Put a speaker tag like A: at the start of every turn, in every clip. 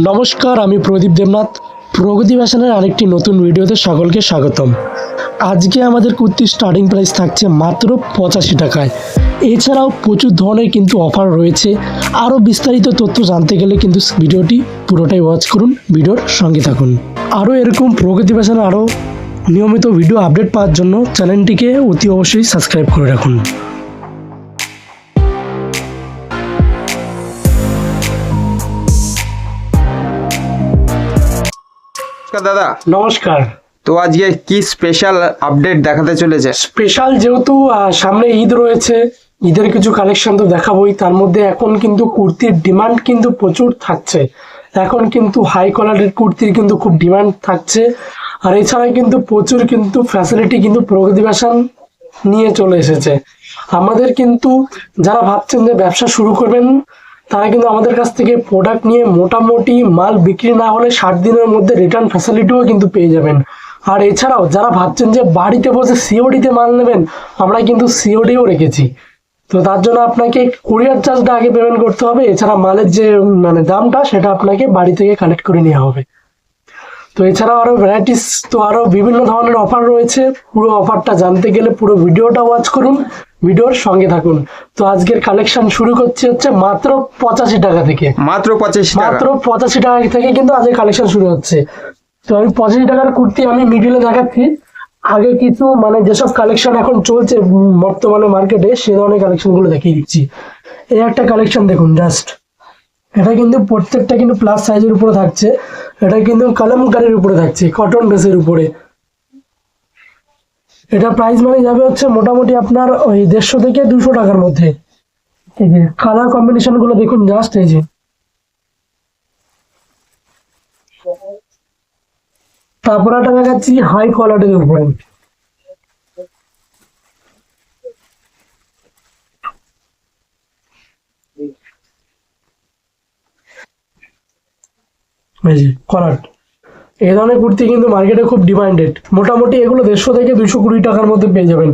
A: নমস্কার, আমি প্রদীপ দেবনাথ। প্রগতি ফ্যাশনের আরেকটি নতুন ভিডিওতে সকলকে স্বাগতম। আজকে আমাদের কুর্তির স্টার্টিং প্রাইস থাকছে মাত্র 85 টাকায়। এছাড়াও প্রচুর ধরনের কিন্তু অফার রয়েছে। আরও বিস্তারিত তথ্য জানতে গেলে কিন্তু ভিডিওটি পুরোটাই ওয়াচ করুন, ভিডিওর সঙ্গে থাকুন। আরও এরকম প্রগতি ফ্যাশনের আরও নিয়মিত ভিডিও আপডেট পাওয়ার জন্য চ্যানেলটিকে অতি অবশ্যই সাবস্ক্রাইব করে রাখুন।
B: দাদা
A: নমস্কার।
B: তো আজকে কি স্পেশাল আপডেট দেখাতে চলেছে?
A: স্পেশাল যেহেতু সামনে ঈদ রয়েছে, ঈদের কিছু কালেকশন তো দেখাবোই। তার মধ্যে এখন কিন্তু কুর্তির ডিমান্ড কিন্তু প্রচুর থাকছে। এখন কিন্তু হাই কোয়ালিটির কুর্তির কিন্তু খুব ডিমান্ড থাকছে। আর এছাড়া কিন্তু প্রচুর কিন্তু ফ্যাসিলিটি কিন্তু প্রগতি ফ্যাশন নিয়ে চলে এসেছে। আমাদের কিন্তু যারা ভাবছেন যে ব্যবসা শুরু করবেন, তারা কিন্তু আমাদের কাছ থেকে প্রোডাক্ট নিয়ে মোটামুটি মাল বিক্রি না হলে 60 দিনের মধ্যে রিটার্ন ফ্যাসিলিটিও কিন্তু পেয়ে যাবেন। আর এছাড়াও যারা ভাবছেন যে বাড়িতে বসে সিওডিতে মাল নেবেন, আমরা কিন্তু সিওডিও রেখেছি। তো তার জন্য আপনাকে কুরিয়ার চার্জটা আগে পেমেন্ট করতে হবে। এছাড়া মালের যে দামটা, সেটা আপনাকে বাড়ি থেকে কালেক্ট করে নেওয়া হবে। তো এছাড়াও আরো ভ্যারাইটিস, তো আরো বিভিন্ন ধরনের অফার রয়েছে। পুরো অফারটা জানতে গেলে পুরো ভিডিওটা ওয়াচ করুন, ভিডিওর সঙ্গে থাকুন। তো আজকের কালেকশন শুরু হচ্ছে মাত্র 85 টাকা থেকে।
B: মাত্র 85 টাকা,
A: মাত্র 85 টাকা থেকে কিন্তু আজকের কালেকশন শুরু হচ্ছে। তো আমি 85 টাকার কুর্তি আমি মিডিলে দেখাচ্ছি। আগে কিছু যেসব কালেকশন এখন চলছে বর্তমানে মার্কেটে, সে ধরনের কালেকশন গুলো দেখিয়ে দিচ্ছি। এই একটা কালেকশন দেখুন জাস্ট। এটা কিন্তু প্রত্যেকটা কিন্তু প্লাস সাইজের উপরে থাকছে। এটা কিন্তু কালামকারীর উপরে থাকছে, কটন বেসের উপরে। এটা প্রাইস যাবে হচ্ছে মোটামুটি আপনার ওই 150 থেকে 200 টাকার মধ্যে। এই যে কালার কম্বিনেশন গুলো দেখুন জাস্ট। এই যে তারপরে একটা দেখাচ্ছি হাই কোয়ালিটির উপরে। এই ধরনের কুর্তি কিন্তু মার্কেটে খুব ডিমান্ডেড। মোটামুটি এগুলো 150 থেকে 220 টাকার মধ্যে পেয়ে যাবেন।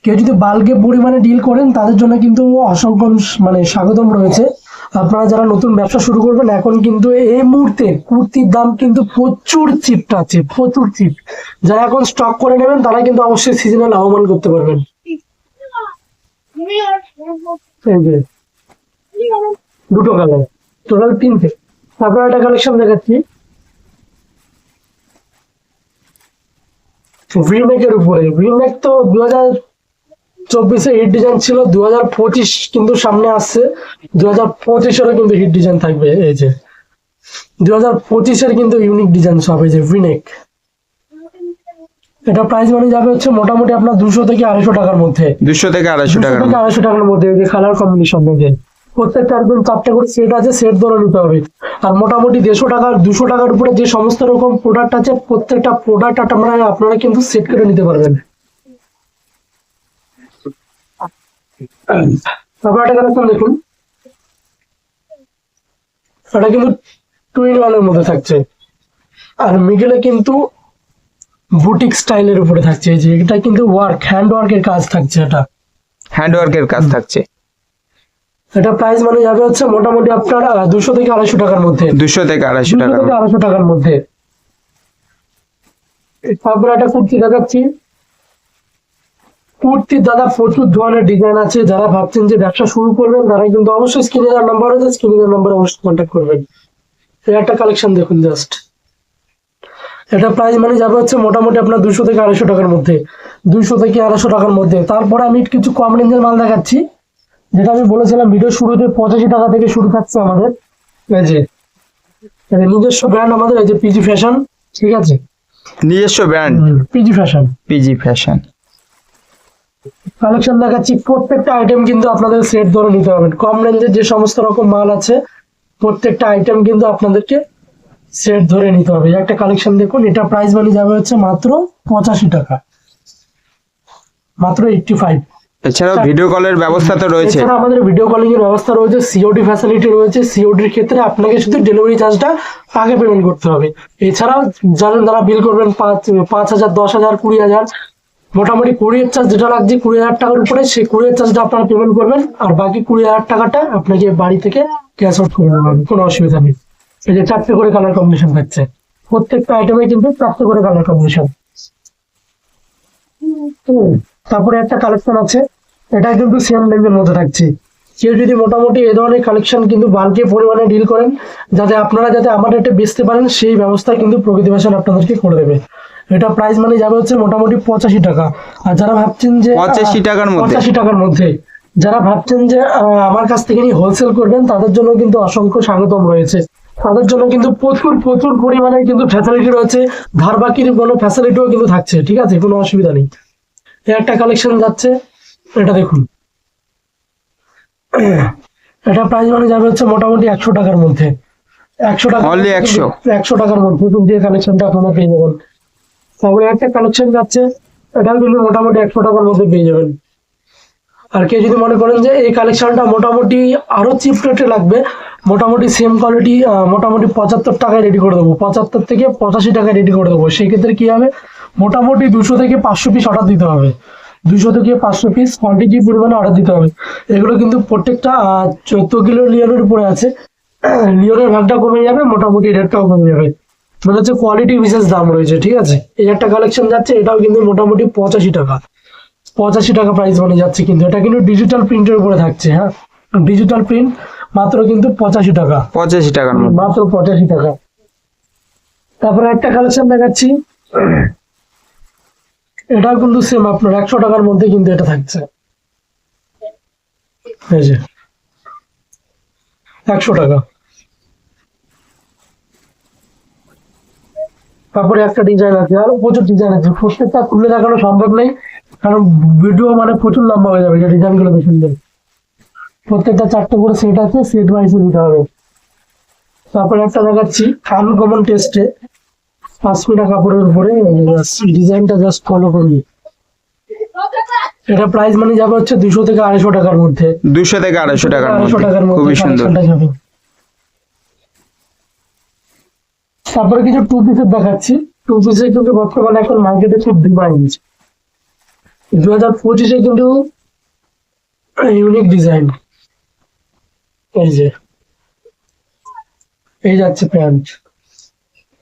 A: কেউ যদি বাল্কে পরিমাণে ডিল করেন, তাদের জন্য কিন্তু অসংখ্য স্বাগতম রয়েছে। আপনারা যারা নতুন ব্যবসা শুরু করবেন, এখন কিন্তু এই মুহূর্তে কুর্তির দাম কিন্তু প্রচুর চিপ আছে, প্রচুর চিপ। যারা এখন স্টক করে নেবেন, তারা কিন্তু অবশ্যই সিজনে লাভবান করতে পারবেন। এই যে দুটো কালার, টোটাল 3টে। তারপর একটা কালেকশন দেখাচ্ছি ভিনেকের উপরে। ভিনেক তো 2024-এ হিট ডিজাইন ছিল, 2025 কিন্তু সামনে আসছে। 2025-এরও কিন্তু হিট ডিজাইন থাকবে। এই যে 2025-এর কিন্তু ইউনিক ডিজাইন সব। এই যে ভিনেক, এটা প্রাইস যাবে হচ্ছে মোটামুটি আপনার 200 থেকে 250 টাকার মধ্যে।
B: 200 থেকে 250 টাকা,
A: 250 টাকার মধ্যে। এই যে কালার কম্বিনেশন দেখে প্রত্যেকটা একদম 4টে করে সেট আছে, সেট ধরে নিতে হবে। আর মোটামুটি 150 টাকার 200 টাকার উপরে যে সমস্ত রকম প্রোডাক্ট আছে, প্রত্যেকটা প্রোডাক্ট আপনারা কিন্তু সেট করে নিতে পারবেন। তারপর একটা কালেকশন দেখুন, এটা কিন্তু 2-in-1 মধ্যে থাকছে। আর মিডলে কিন্তু বুটিক স্টাইলের উপরে থাকছে। এই যে এটা কিন্তু হ্যান্ড ওয়ার্কের কাজ থাকছে। এটা
B: হ্যান্ড ওয়ার্কের কাজ থাকছে।
A: এটা প্রাইস যাবে হচ্ছে মোটামুটি আপনার 200 থেকে 250 টাকার মধ্যে।
B: 200 থেকে 250 টাকা,
A: 200 টাকার মধ্যে। তারপরে একটা কুর্তি দেখাচ্ছি। কুর্তির দাদা প্রচুর ধরনের ডিজাইন আছে। যারা ভাবছেন যে ব্যবসা শুরু করবেন, তারা কিন্তু অবশ্যই স্ক্রিনে দেওয়ার নাম্বার আছে, স্ক্রিনে দেওয়ার নাম্বারে অবশ্যই কন্ট্যাক্ট করবেন। এই একটা কালেকশন দেখুন জাস্ট। এটা প্রাইস যাবে হচ্ছে মোটামুটি আপনার 200 থেকে 250 টাকার মধ্যে। 200 থেকে 250 টাকার মধ্যে। তারপরে আমি কিছু কম রেঞ্জের মাল দেখাচ্ছি, যেটা আমি বলেছিলাম ভিডিও শুরুতে 85 টাকা থেকে শুরু থাকছে আমাদের। এই যে নিজস্ব ব্র্যান্ড আমাদের, এই যে পিজি ফ্যাশন। ঠিক আছে,
B: নিজস্ব brand
A: PG fashion.
B: PG fashion
A: collection দেখাচ্ছি। প্রত্যেকটা আইটেম কিন্তু আপনাদের সেট ধরে নিতে হবে। কম রেঞ্জের যে সমস্ত রকম মাল আছে, প্রত্যেকটা আইটেম কিন্তু আপনাদেরকে সেট ধরে নিতে হবে। একটা কালেকশন দেখুন, এটা প্রাইস যাবে হচ্ছে মাত্র 85 টাকা, মাত্র 85।
B: এছাড়াও ভিডিও কলের ব্যবস্থা তো রয়েছে।
A: এছাড়া আমাদের ভিডিও কলিং এর ব্যবস্থা রয়েছে, সিওডি ফ্যাসিলিটি রয়েছে। সিওডির ক্ষেত্রে আপনাকে শুধু ডেলিভারি চার্জটা আগে পেমেন্ট করতে হবে। এছাড়াও যারা বিল করবেন 5,000, 10,000, 20,000, মোটামুটি কুরিয়ার চার্জ যেটা লাগছে 20,000 টাকার উপরে, সেই কুরিয়ার চার্জটা আপনারা পেমেন্ট করবেন। আর বাকি 20,000 টাকাটা আপনাকে বাড়ি থেকে ক্যাশ আউট করে দেবেন, কোনো অসুবিধা নেই। এই যে 4টে করে কালার কম্বিনেশন থাকছে, প্রত্যেকটা আইটেমে কিন্তু 4টে করে কালার কম্বিনেশন। তারপরে একটা কালেকশন আছে, এটা কিন্তু সেম রেঞ্জের মধ্যে থাকছে। কেউ যদি মোটামুটি এই ধরনের কালেকশন কিন্তু বাল্কে পরিমাণে ডিল করেন, যাতে আপনারা যাতে আমার রেটে বেচতে পারেন, সেই ব্যবস্থা কিন্তু প্রকৃতি ফ্যাশন আপনাদেরকে করে দেবে। এটা প্রাইস মানে যাবে হচ্ছে মোটামুটি 85 টাকা। আর যারা ভাবছেন যে
B: 85 টাকার মধ্যে?
A: 85 টাকার মধ্যে যারা ভাবছেন যে আমার কাছ থেকে নিয়ে হোলসেল করবেন, তাদের জন্য কিন্তু অসংখ্য স্বাগতম রয়েছে। তাদের জন্য কিন্তু প্রচুর প্রচুর পরিমাণে কিন্তু ফ্যাসিলিটি রয়েছে, ধার বাকির কোনো ফ্যাসিলিটিও কিন্তু থাকছে, ঠিক আছে, কোনো অসুবিধা নেই। এই একটা কালেকশন যাচ্ছে, এটা দেখুন, এটা প্রাইস মানে যাবে হচ্ছে মোটামুটি 100 টাকার মধ্যে। 100 টাকা,
B: Only 100?
A: 100 টাকার মধ্যে কিন্তু এই কালেকশনটা আপনারা পেয়ে যাবেন। তারপরে একটা কালেকশন যাচ্ছে, এটাও কিন্তু মোটামুটি 100 টাকার মধ্যে পেয়ে যাবেন। আর কেউ যদি মনে করেন যে এই কালেকশনটা মোটামুটি আরো চিপ রেটে লাগবে, মোটামুটি সেম কোয়ালিটি মোটামুটি 75 টাকায় রেডি করে দেবো, 75 থেকে 85 টাকায় রেডি করে দেবো, সেই ক্ষেত্রে কি হবে, মোটামুটি 200 থেকে 500 পিস অর্ডার দিতে হবে। 200 থেকে 500 পিস কোয়ান্টিটি পরিমাণে অর্ডার দিতে হবে। এগুলো কিন্তু প্রত্যেকটা 14 কিলো লিওনের উপরে আছে। লিওনের ভাগটা কমে যাবে, মোটামুটি রেটটাও কমে যাবে, মানে হচ্ছে কোয়ালিটি বিশেষ দাম রয়েছে, ঠিক আছে। এই একটা কালেকশন যাচ্ছে, এটাও কিন্তু মোটামুটি 85 টাকা। 85 টাকা প্রাইস মানে যাচ্ছে, কিন্তু এটা কিন্তু ডিজিটাল প্রিন্টের উপরে থাকছে। হ্যাঁ, ডিজিটাল প্রিন্ট, মাত্র কিন্তু 85 টাকা,
B: 85 টাকার মধ্যে?
A: মাত্র 85 টাকা। তারপরে একটা কালেকশন দেখাচ্ছি, এটাও কিন্তু সেম আপনার 100 টাকার মধ্যে কিন্তু এটা থাকছে। এই যে 100 টাকা। তারপরে একটা ডিজাইন আছে, আরো প্রচুর ডিজাইন আছে, প্রত্যেকটা খুলে দেখানো সম্ভব নেই, কারণ ভিডিও মানে প্রচুর লম্বা হয়ে যাবে। যে ডিজাইন গুলো দেখুন, প্রত্যেকটা 4টে করে সেট আছে, সেট ওয়াইজ নিতে হবে। তারপরে একটা দেখাচ্ছি আনকমন টেস্টে, পাশমিনা কাপড়ের উপরে ডিজাইনটা জাস্ট ফলো করবি। এটা প্রাইস মানে যাবে হচ্ছে 200 থেকে 250 টাকার মধ্যে।
B: 200 থেকে 250 টাকার
A: 200
B: মধ্যে?
A: টাকার মধ্যে
B: খুবই সুন্দর।
A: কালেকশনটা যাবে। তারপরে কিছু টু পিসের দেখাচ্ছি। টু পিসে কিন্তু বর্তমানে এখন মার্কেটে খুব ডিমান্ড। 2025-এ কিন্তু ইউনিক ডিজাইন। এই যে এই যাচ্ছে প্যান্ট,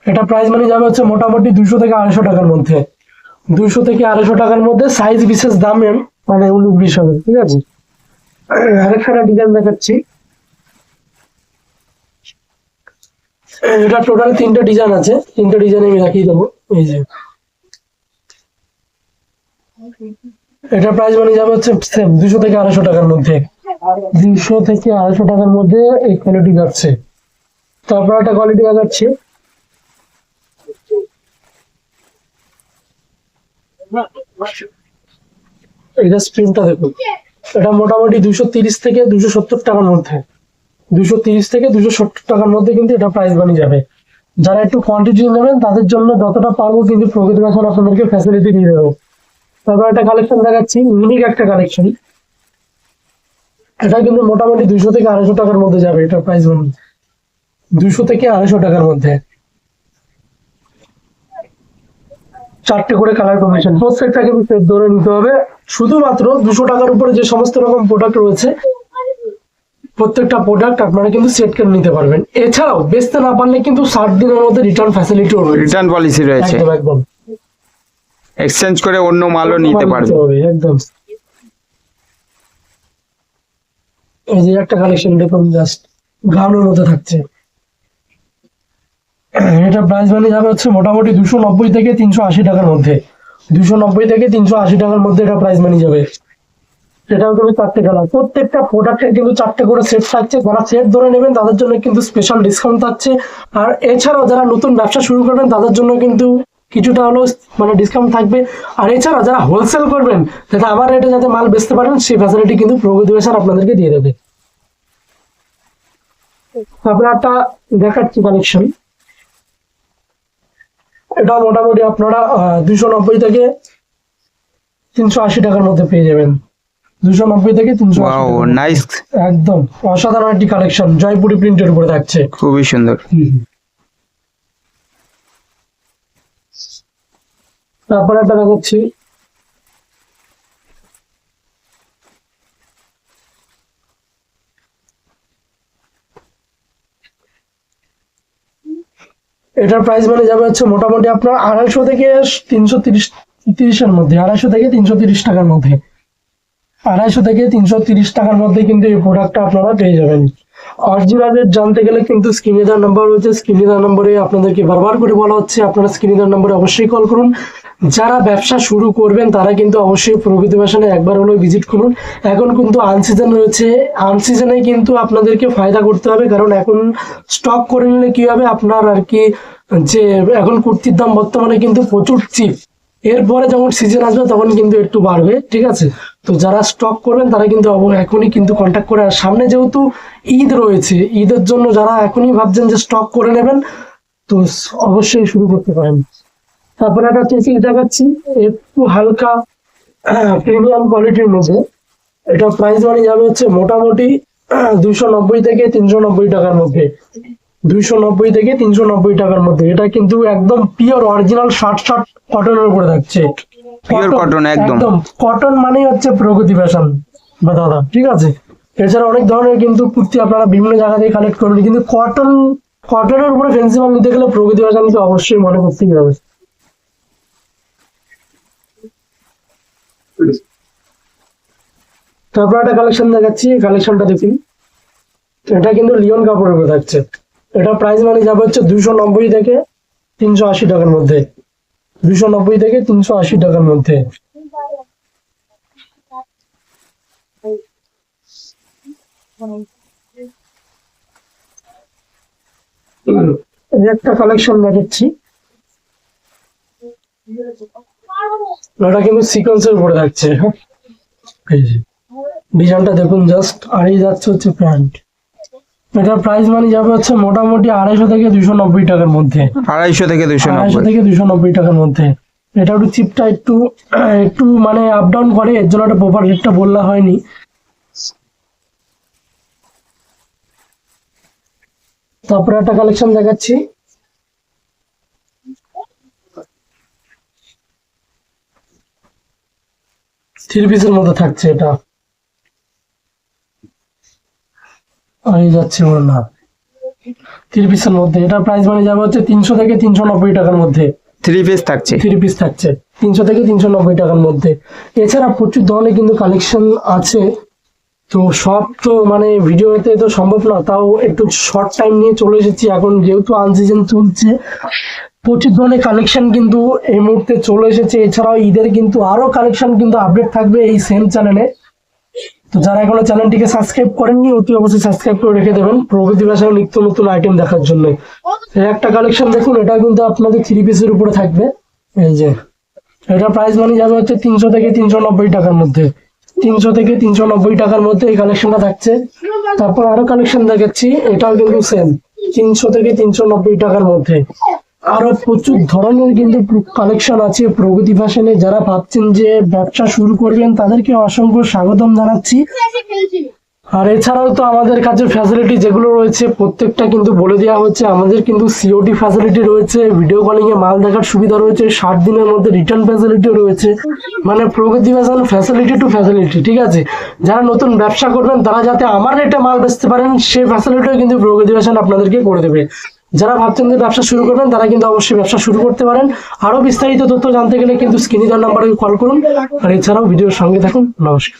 A: এটা প্রাইস মানে যাবে হচ্ছে মোটামুটি 200 থেকে 250 টাকার মধ্যে। 200 থেকে 250 টাকার মধ্যে সাইজ বিশেষ দামে মানে 19-20 হবে, ঠিক আছে। আরেকটা ডিজাইন দেখাচ্ছি, এটা টোটাল 3টে ডিজাইন আছে, 3টে ডিজাইন আমি রাখিয়ে দেবো। এই যে এটা প্রাইস মানে যাবে হচ্ছে সেম 200 থেকে 250 টাকার মধ্যে। 200 থেকে 250 টাকার মধ্যে এই কোয়ালিটি যাচ্ছে। তারপর একটা কোয়ালিটি দেখাচ্ছি, এটা স্ক্রিনটা দেখুন, এটা মোটামুটি 230 থেকে 270 টাকার মধ্যে। 230 থেকে 270 টাকার মধ্যে কিন্তু এটা প্রাইস বানিয়ে যাবে। যারা একটু কোয়ান্টিটি নেবেন, তাদের জন্য যতটা পারবো কিন্তু প্রকৃতি ফ্যাশন আপনাদেরকে ফ্যাসিলিটি দিয়ে দেবো। তারপর একটা কালেকশন দেখাচ্ছি, ইউনিক একটা কালেকশন, এটা কিন্তু মোটামুটি 200 থেকে 250 টাকার মধ্যে যাবে। এটা প্রাইস বানিয়ে 200 থেকে 250 টাকার মধ্যে। 4টে করে কালার কম্বিনেশন, প্রত্যেকটা কিন্তু সেট ধরে নিতে হবে। শুধুমাত্র 200 টাকার উপরে যে সমস্ত রকম প্রোডাক্ট রয়েছে, প্রত্যেকটা প্রোডাক্ট আপনারা কিন্তু সেট করে নিতে পারবেন। এছাড়াও বেচতে না পারলে কিন্তু 60 দিনের মধ্যে রিটার্ন ফ্যাসিলিটিও রয়েছে।
B: রিটার্ন পলিসি রয়েছে,
A: একদম একদম,
B: এক্সচেঞ্জ করে অন্য মালও নিতে পারবে।
A: একদম। এই যে একটা কালেকশন দেখুন, জাস্ট গাউনের মধ্যে থাকছে, এটা প্রাইস মানে যাবে হচ্ছে মোটামুটি 290 থেকে 380 টাকার মধ্যে। 290 থেকে 380 টাকার মধ্যে এটা প্রাইস মানে যাবে। এটাও কিন্তু 4টে কালার, প্রত্যেকটা প্রোডাক্টের কিন্তু 4টে করে সেট থাকছে। যারা সেট ধরে নেবেন তাদের জন্য কিন্তু স্পেশাল ডিসকাউন্ট থাকছে। আর এছাড়াও যারা নতুন ব্যবসা শুরু করবেন, তাদের জন্য কিন্তু কিছুটা হলেও মানে ডিসকাউন্ট থাকবে। আর এছাড়া যারা হোলসেল করবেন, যাতে আমার রেটে যাতে মাল বেচতে পারেন, সেই ফ্যাসিলিটি কিন্তু প্রগতি ফ্যাশন আপনাদেরকে দিয়ে দেবে। তারপরে একটা দেখাচ্ছি কালেকশন, এটা মোটামুটি আপনারা 290 থেকে 380 টাকার মধ্যে পেয়ে যাবেন। 290 থেকে 380
B: ওয়াও,
A: টাকার মধ্যে।
B: নাইস,
A: একদম অসাধারণ একটি কালেকশন, জয়পুরি প্রিন্টের উপরে থাকছে।
B: খুবই সুন্দর।
A: তারপরে একটা দেখাচ্ছি, এটার প্রাইস মানে যাবে হচ্ছে মোটামুটি আপনার 250 থেকে 330 মধ্যে, 250 থেকে 330 টাকার মধ্যে, 250 থেকে 330 টাকার মধ্যে কিন্তু এই প্রোডাক্টটা আপনারা পেয়ে যাবেন। অরিজিনাল রেট জানতে গেলে কিন্তু স্ক্রিনে দেওয়ার নাম্বার রয়েছে, স্ক্রিনে দেওয়ার নম্বরে আপনাদেরকে বারবার করে বলা হচ্ছে আপনারা স্ক্রিনে দেওয়ার নম্বরে অবশ্যই কল করুন। যারা ব্যবসা শুরু করবেন তারা কিন্তু অবশ্যই প্রকৃতি ফ্যাশনে একবার হলেও ভিজিট করুন। এখন কিন্তু আনসিজন রয়েছে, আনসিজনে কিন্তু আপনাদেরকে ফায়দা করতে হবে, কারণ এখন স্টক করে নিলে কি হবে আপনার আর কি, যে এখন কুর্তির দাম বর্তমানে কিন্তু প্রচুর চিপ, এরপরে যখন সিজন আসবে তখন কিন্তু একটু বাড়বে, ঠিক আছে। তো যারা স্টক করবেন তারা কিন্তু এখনই কিন্তু কন্ট্যাক্ট করে, আর সামনে যেহেতু ঈদ রয়েছে, ঈদের জন্য যারা এখনই ভাবছেন যে স্টক করে নেবেন তো অবশ্যই শুরু করতে পারেন। তারপরে একটা চেকিং দেখাচ্ছি, একটু হালকা প্রিমিয়াম কোয়ালিটির মধ্যে। এটা প্রাইস মানে যাবে হচ্ছে মোটামুটি 290 থেকে 390 টাকার মধ্যে, 290 থেকে 390 টাকার মধ্যে। এটা কিন্তু একদম পিওর অরিজিনাল শার্ট কটনের উপরে থাকছে,
B: পিওর কটন, একদম
A: কটন মানেই হচ্ছে প্রগতি ফ্যাশন বা দাদা, ঠিক আছে। এছাড়া অনেক ধরনের কিন্তু কুর্তি আপনারা বিভিন্ন জায়গা থেকে কালেক্ট করবেন, কিন্তু কটনের উপরে ফ্যান্সি মাল নিতে গেলে প্রগতি ফ্যাশন তো অবশ্যই মনে করতেই হবে। তারপর একটা কালেকশন দেখাচ্ছি, কালেকশনটা দেখুন। এটা কিন্তু লিওন কাপড়ের উপরে থাকছে। এটা প্রাইস মানে যাবে হচ্ছে 290 থেকে 380 টাকার মধ্যে, 290 থেকে 380 টাকার মধ্যে। এই একটা কালেকশন দেখাচ্ছি, এটা কিন্তু সিকোয়েন্সের উপরে থাকছে। এই যে ডিজাইনটা দেখুন জাস্ট, আর এই যাচ্ছে হচ্ছে প্যান্ট। এটার প্রাইস মানে যাবে হচ্ছে মোটামুটি 250 থেকে 290 টাকার মধ্যে,
B: 250 থেকে
A: 250
B: 290।
A: থেকে 290 টাকার মধ্যে। এটা একটু চিপটা একটু একটু মানে আপ ডাউন করে, এর জন্য একটা প্রপার রেটটা বললা হয়নি। তারপরে একটা কালেকশন দেখাচ্ছি, থ্রি পিসের মধ্যে থাকছে এটা, আর এই যাচ্ছে ওর না, থ্রি পিসের মধ্যে। এটা প্রাইস মানে যাবে হচ্ছে 300 থেকে 390 টাকার মধ্যে,
B: 3 পিস থাকছে।
A: 3 পিস থাকছে 300 থেকে 390 টাকার মধ্যে। এছাড়া প্রচুর ধরনের কিন্তু কালেকশন আছে, তো সব তো মানে ভিডিওতে তো সম্ভব না, তাও একটু শর্ট টাইম নিয়ে চলে এসেছি। এখন যেহেতু আনসিজন চলছে, প্রচুর ধরনের কালেকশন কিন্তু এই মুহূর্তে চলে এসেছে। এছাড়াও ঈদের কিন্তু আরো কালেকশন কিন্তু আপডেট থাকবে এই সেম চ্যানেলে। তো যারা এখনো চ্যানেলটিকে সাবস্ক্রাইব করেননি অতি অবশ্যই সাবস্ক্রাইব করে রেখে দেবেন প্রগতি ফ্যাশনের নিত্য নতুন আইটেম দেখার জন্য। এই একটা কালেকশন দেখুন, এটা কিন্তু আপনাদের থ্রি পিসের উপরে থাকবে। এই যে এটা প্রাইস মানে যাবে হচ্ছে 300 থেকে 390 টাকার মধ্যে, 300 থেকে 390 টাকার মধ্যে এই কালেকশনটা থাকছে। তারপর আরো কালেকশন দেখাচ্ছি, এটাও কিন্তু সেম 300 থেকে 390 টাকার মধ্যে। আরো প্রচুর ধরনের কিন্তু কালেকশন আছে প্রগতি ফ্যাশনে। যারা ভাবছেন যে ব্যবসা শুরু করবেন তাদেরকে অসংখ্য স্বাগতম জানাচ্ছি। আর এছাড়াও তো আমাদের কাছে ফ্যাসিলিটি যেগুলো রয়েছে প্রত্যেকটা কিন্তু বলে দেওয়া হচ্ছে। আমাদের কিন্তু সিওডি ফ্যাসিলিটি রয়েছে, ভিডিও কলিং এ মাল দেখার সুবিধা রয়েছে, 60 দিনের মধ্যে রিটার্ন ফ্যাসিলিটিও রয়েছে। মানে প্রগতি ফ্যাশন ফ্যাসিলিটি টু ফ্যাসিলিটি, ঠিক আছে। যারা নতুন ব্যবসা করবেন তারা যাতে আমার রেটে মাল বেচতে পারেন সেই ফ্যাসিলিটিও কিন্তু প্রগতি ফ্যাশন আপনাদেরকে করে দেবে। যারা ভাবছেন যে ব্যবসা শুরু করবেন তারা কিন্তু অবশ্যই ব্যবসা শুরু করতে পারেন। আরো বিস্তারিত তথ্য জানতে গেলে কিন্তু স্ক্রিনে দেওয়া নাম্বারে কল করুন। আর এছাড়াও ভিডিওর সঙ্গে থাকুন। নমস্কার।